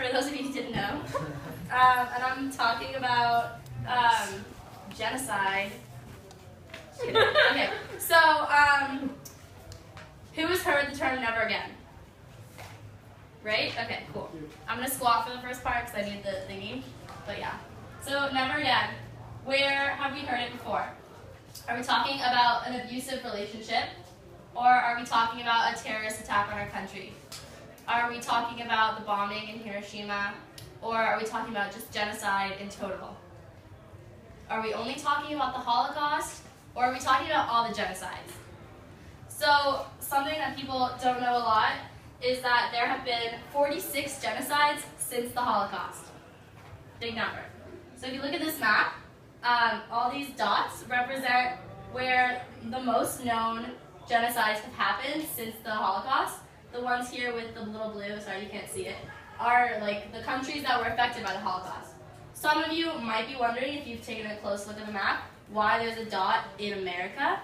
for those of you who didn't know. And I'm talking about genocide. Just kidding. Okay, so who has heard the term never again? Right? Okay, cool. I'm going to squat for the first part because I need the thingy. But yeah. So never again. Where have we heard it before? Are we talking about an abusive relationship? Or are we talking about a terrorist attack on our country? Are we talking about the bombing in Hiroshima? Or are we talking about just genocide in total? Are we only talking about the Holocaust? Or are we talking about all the genocides? So something that people don't know a lot is that there have been 46 genocides since the Holocaust. Big number. So if you look at this map, all these dots represent where the most known genocides have happened since the Holocaust. The ones here with the little blue, sorry you can't see it, are like the countries that were affected by the Holocaust. Some of you might be wondering, if you've taken a close look at the map, why there's a dot in America.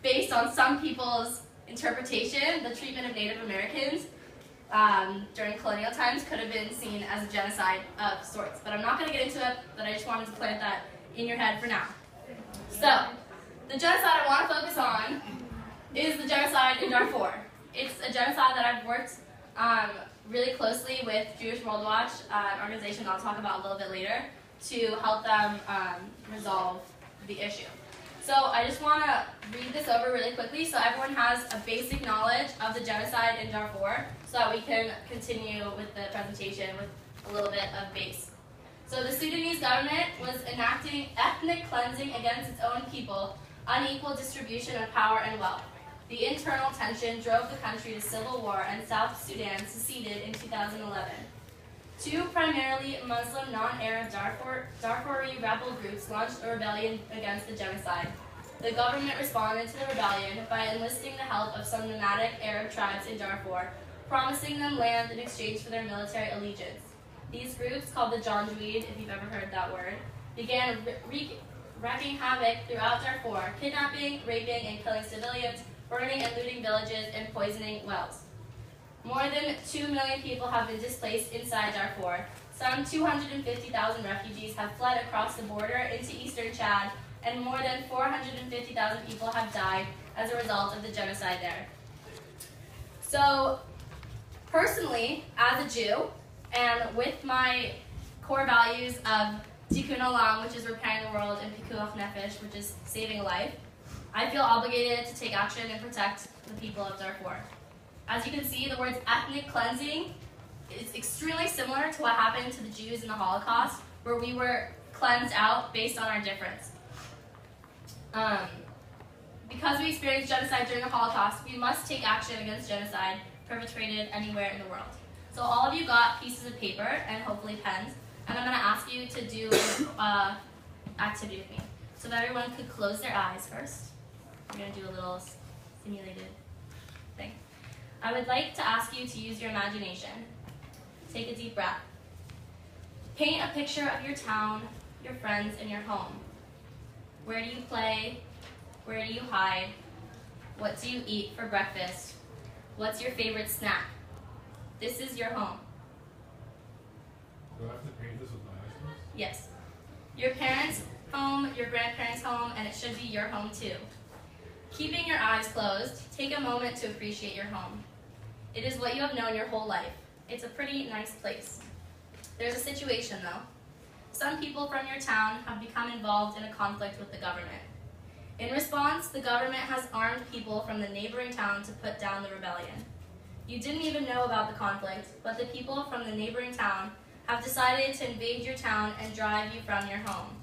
Based on some people's interpretation, the treatment of Native Americans during colonial times could have been seen as a genocide of sorts. But I'm not going to get into it, but I just wanted to plant that in your head for now. So, the genocide I want to focus on is the genocide in Darfur. It's a genocide that I've worked really closely with Jewish World Watch, an organization I'll talk about a little bit later, to help them resolve the issue. So I just want to read this over really quickly so everyone has a basic knowledge of the genocide in Darfur so that we can continue with the presentation with a little bit of base. So the Sudanese government was enacting ethnic cleansing against its own people, unequal distribution of power and wealth. The internal tension drove the country to civil war, and South Sudan seceded in 2011. Two primarily Muslim non-Arab Darfuri rebel groups launched a rebellion against the genocide. The government responded to the rebellion by enlisting the help of some nomadic Arab tribes in Darfur, promising them land in exchange for their military allegiance. These groups, called the Janjaweed, if you've ever heard that word, began wreaking havoc throughout Darfur, kidnapping, raping, and killing civilians, burning and looting villages, and poisoning wells. More than 2 million people have been displaced inside Darfur. Some 250,000 refugees have fled across the border into eastern Chad, and more than 450,000 people have died as a result of the genocide there. So, personally, as a Jew, and with my core values of tikkun olam, which is repairing the world, and pikuach nefesh, which is saving a life, I feel obligated to take action and protect the people of Darfur. As you can see, the words ethnic cleansing is extremely similar to what happened to the Jews in the Holocaust, where we were cleansed out based on our difference. Because we experienced genocide during the Holocaust, we must take action against genocide perpetrated anywhere in the world. So all of you got pieces of paper and hopefully pens, and I'm going to ask you to do an activity with me. So that everyone could close their eyes first. We're going to do a little simulated thing. I would like to ask you to use your imagination. Take a deep breath. Paint a picture of your town, your friends, and your home. Where do you play? Where do you hide? What do you eat for breakfast? What's your favorite snack? This is your home. Do I have to paint this with my eyes? Yes. Your parents' home, your grandparents' home, and it should be your home too. Keeping your eyes closed, take a moment to appreciate your home. It is what you have known your whole life. It's a pretty nice place. There's a situation though. Some people from your town have become involved in a conflict with the government. In response, the government has armed people from the neighboring town to put down the rebellion. You didn't even know about the conflict, but the people from the neighboring town have decided to invade your town and drive you from your home.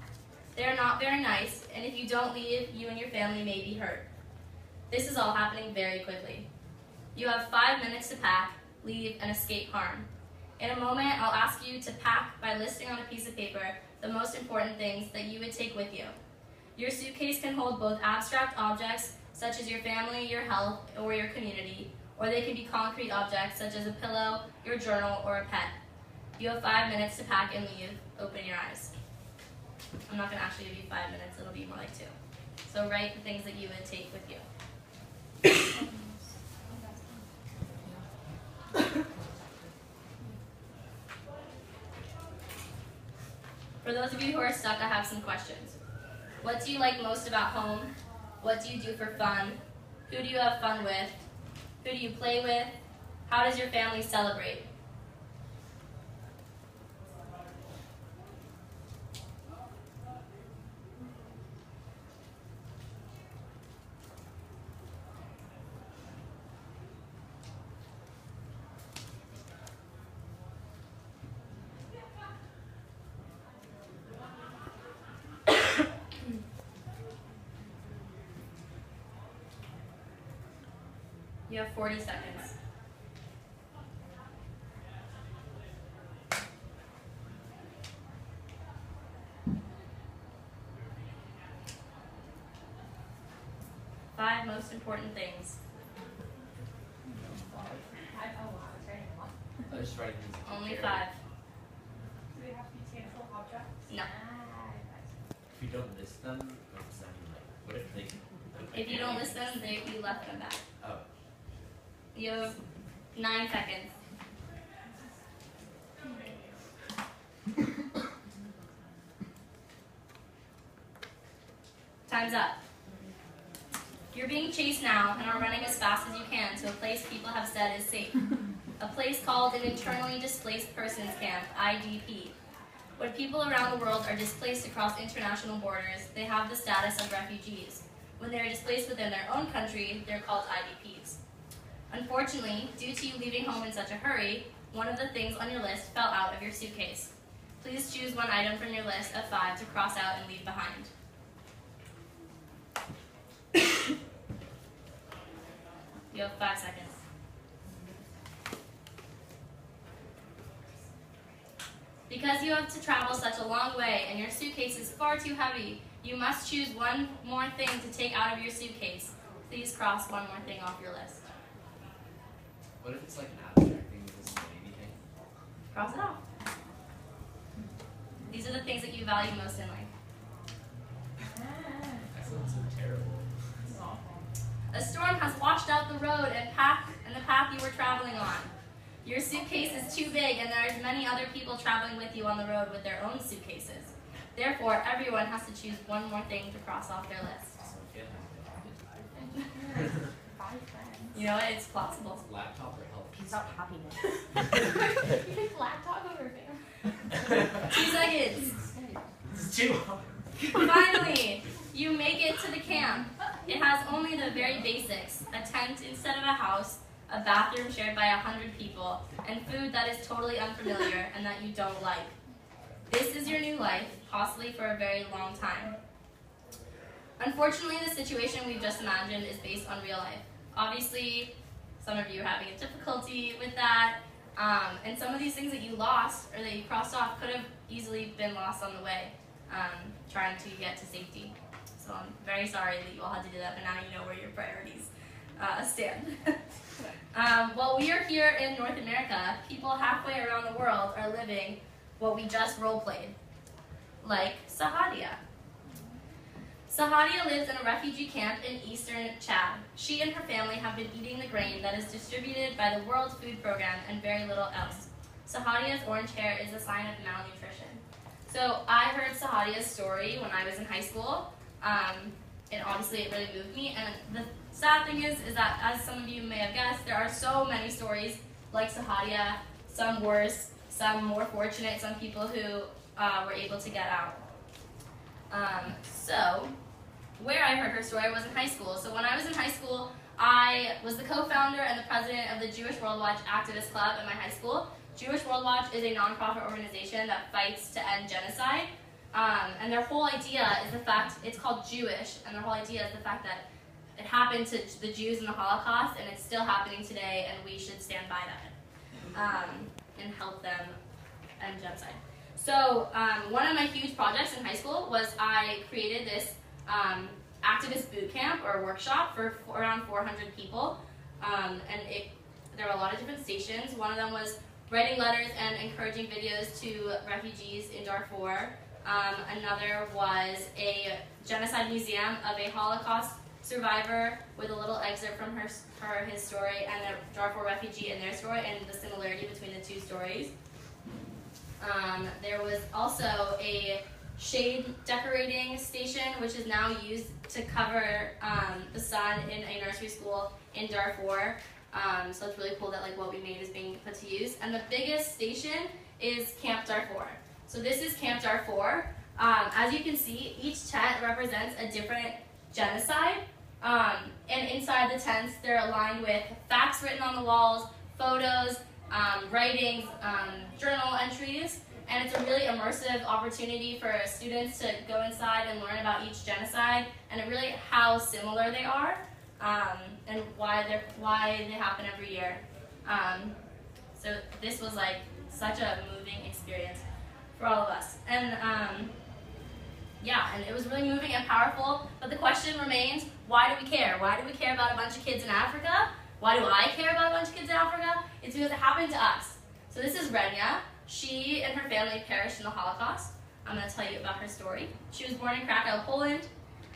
They are not very nice, and if you don't leave, you and your family may be hurt. This is all happening very quickly. You have 5 minutes to pack, leave, and escape harm. In a moment, I'll ask you to pack by listing on a piece of paper the most important things that you would take with you. Your suitcase can hold both abstract objects, such as your family, your health, or your community, or they can be concrete objects, such as a pillow, your journal, or a pet. You have 5 minutes to pack and leave. Open your eyes. I'm not going to actually give you 5 minutes, it'll be more like 2. So write the things that you would take with you. For those of you who are stuck, I have some questions. What do you like most about home? What do you do for fun? Who do you have fun with? Who do you play with? How does your family celebrate? You have 40 seconds. Five most important things. I was writing these. Only 5. Do they have to be tangible objects? No. If you don't list them, what's that mean? Like, what if they? If you don't list them, you left them back. Oh. You have 9 seconds. Time's up. You're being chased now and are running as fast as you can to a place people have said is safe. A place called an Internally Displaced Persons Camp, IDP. When people around the world are displaced across international borders, they have the status of refugees. When they are displaced within their own country, they're called IDPs. Unfortunately, due to you leaving home in such a hurry, one of the things on your list fell out of your suitcase. Please choose one item from your list of 5 to cross out and leave behind. You have 5 seconds. Because you have to travel such a long way and your suitcase is far too heavy, you must choose one more thing to take out of your suitcase. Please cross one more thing off your list. What if it's like an abstract thing that doesn't mean anything? Cross it off. These are the things that you value most in life. That sounds so terrible. A storm has washed out the road and the path you were traveling on. Your suitcase is too big and there's many other people traveling with you on the road with their own suitcases. Therefore, everyone has to choose one more thing to cross off their list. You know what? It's plausible. Laptop or help? It's about happiness. You picked laptop over there. 2 seconds. This is too hard. Finally, you make it to the camp. It has only the very basics: a tent instead of a house, a bathroom shared by 100 people, and food that is totally unfamiliar and that you don't like. This is your new life, possibly for a very long time. Unfortunately, the situation we've just imagined is based on real life. Obviously, some of you are having a difficulty with that, and some of these things that you lost or that you crossed off could have easily been lost on the way, trying to get to safety. So I'm very sorry that you all had to do that, but now you know where your priorities stand. While we are here in North America, people halfway around the world are living what we just role-played, like Sahadia. Sahadia lives in a refugee camp in eastern Chad. She and her family have been eating the grain that is distributed by the World Food Program and very little else. Sahadia's orange hair is a sign of malnutrition. So I heard Sahadia's story when I was in high school, and obviously it really moved me. And the sad thing is that, as some of you may have guessed, there are so many stories like Sahadia, some worse, some more fortunate, some people who were able to get out. So where I heard her story was in high school. So when I was in high school, I was the co-founder and the president of the Jewish World Watch Activist Club at my high school. Jewish World Watch is a nonprofit organization that fights to end genocide. And their whole idea is the fact, it's called Jewish, and their whole idea is the fact that it happened to the Jews in the Holocaust, and it's still happening today, and we should stand by that and help them end genocide. So one of my huge projects in high school was I created this activist boot camp or workshop for around 400 people, and there were a lot of different stations. One of them was writing letters and encouraging videos to refugees in Darfur. Another was a genocide museum of a Holocaust survivor with a little excerpt from his story, and a Darfur refugee and their story, and the similarity between the two stories. There was also a shade decorating station, which is now used to cover the sun in a nursery school in Darfur. So it's really cool that like what we made is being put to use. And the biggest station is Camp Darfur. So this is Camp Darfur. As you can see, each tent represents a different genocide. And inside the tents, they're aligned with facts written on the walls, photos, writings, journal entries. And it's a really immersive opportunity for students to go inside and learn about each genocide and really how similar they are, and why they happen every year. So this was like such a moving experience for all of us. And yeah, and it was really moving and powerful, but the question remains, why do we care? Why do we care about a bunch of kids in Africa? Why do I care about a bunch of kids in Africa? It's because it happened to us. So this is Renia. She and her family perished in the Holocaust. I'm going to tell you about her story. She was born in Krakow, Poland,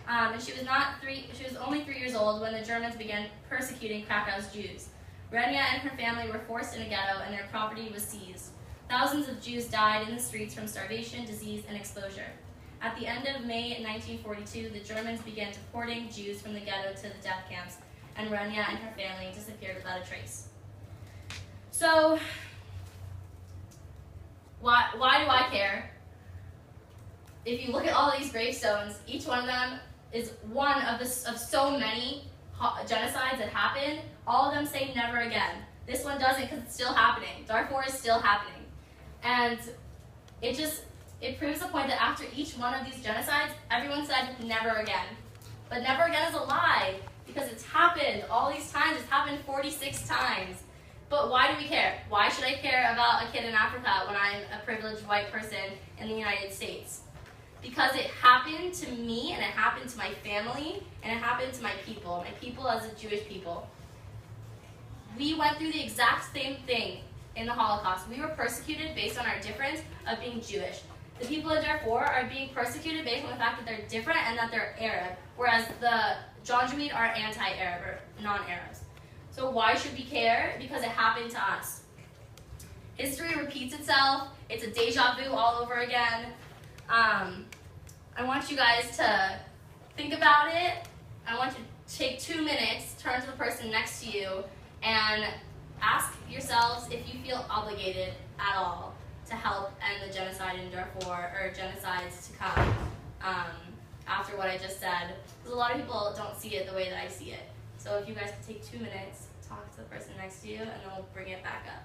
and she was only 3 years old when the Germans began persecuting Krakow's Jews. Renia and her family were forced in a ghetto and their property was seized. Thousands of Jews died in the streets from starvation, disease, and exposure. At the end of May 1942, the Germans began deporting Jews from the ghetto to the death camps, and Renia and her family disappeared without a trace. So, why do I care? If you look at all these gravestones, each one of them is one of so many genocides that happened. All of them say never again. This one doesn't because it's still happening. Darfur is still happening. And it proves the point that after each one of these genocides, everyone said never again. But never again is a lie because it's happened all these times. It's happened 46 times. But why do we care? Why should I care about a kid in Africa when I'm a privileged white person in the United States? Because it happened to me, and it happened to my family, and it happened to my people as a Jewish people. We went through the exact same thing in the Holocaust. We were persecuted based on our difference of being Jewish. The people in Darfur are being persecuted based on the fact that they're different and that they're Arab, whereas the Janjaweed are anti-Arab or non-Arabs. So why should we care? Because it happened to us. History repeats itself. It's a deja vu all over again. I want you guys to think about it. I want you to take 2 minutes, turn to the person next to you, and ask yourselves if you feel obligated at all to help end the genocide in Darfur or genocides to come after what I just said. Because a lot of people don't see it the way that I see it. So if you guys could take 2 minutes, talk to the person next to you, and then we'll bring it back up.